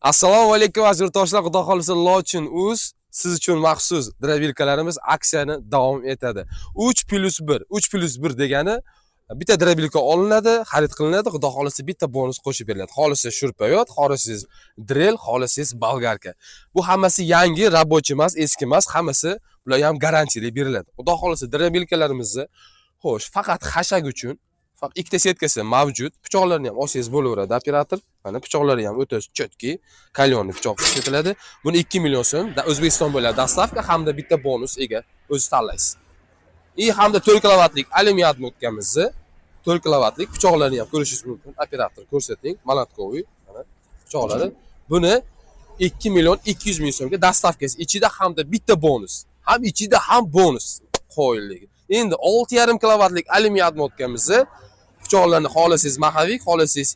Assalomu alaykum aziz yurtdoshlar, xudo xolisa Lochin uz siz uchun maxsus drabilkalarimiz aksiyani davom etadi. 3+1, 3+1 degani bitta drabilka olinadi, xarid qilinadi, xudo xolisa bitta bonus qo'shib beriladi. Xolisa shurpayot, xolisiz drill, xolisiz bolgarka. Bu hammasi yangi, rabochiy emas, eski emas, hammasi bular ham garantiyali beriladi. Xudo xolisa drabilkalarimizni xo'sh, faqat hashag uchun faqat ikkita setkasi mavjud. Pichoqlarni ham olsangiz bo'laveradi operator. Mana pichoqlari ham o'ta chotki, kalyonli pichoq ishlatiladi. Buni 2 million so'm O'zbekiston bo'ladi dastavka hamda bitta bonus ega o'zingiz tanlaysiz. Hamda 4 kilovatlik alyumin отмоткamizni 4 kilovatlik pichoqlarni ham ko'rishingiz mumkin. Operator ko'rsating, Malatkoviy mana pichoqlari. Buni 2 million 200 ming so'mga dastavkasi ichida hamda bitta bonus. Ham ichida ham bonus qo'yilgan. Endi 6,5 kilovatlik alyumin отмоткamizni pichoqlarni xolisiz maxavik, xolisiz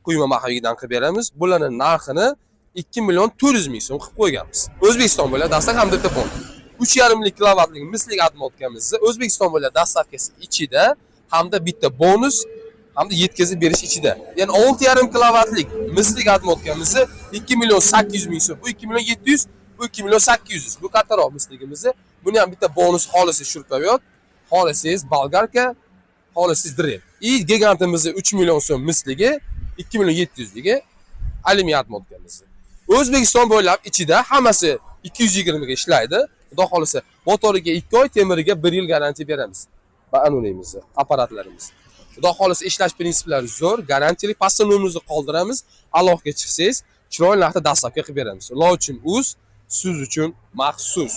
quyma maxaviydan qilib beramiz. Bularning narxini 2 million 400 ming so'm qilib qo'yganmiz. O'zbekiston bo'ladi dastak hamda bitta bonus. 3,5 kilovatlik mislik отмоткamizni O'zbekiston bo'ladi dastavkasi ichida hamda bitta bonus hamda yetkazib berish ichida. Ya'ni 6,5 kilovatlik mislik отмоткamizni 2 million 800 ming so'm. Bu 2 million 700, bu 2 million 800. Bu kattaroq misligimizni. Buni ham bitta bonus xolisiz shurpayot, xolisiz bolgarka, xolisiz drill. Gigantimizni 3 million so'm misligi, 2 million 700 ligi alyumin отмоткamizni. O'zbekiston bo'ylab ichida hammasi 220 ga ishlaydi. Xudo xolisa motoriga 2 oy, temiriga 1 yil garantiya beramiz. Va anonimizni, apparatlarimiz. Xudo xolisa ishlash prinsiplari zo'r, garantiyali pastda nomerimizni qoldiramiz. Aloqaga chiqsangiz, chiroyli narxda dastavka qilib beramiz. Lochin uz siz uchun maxsus.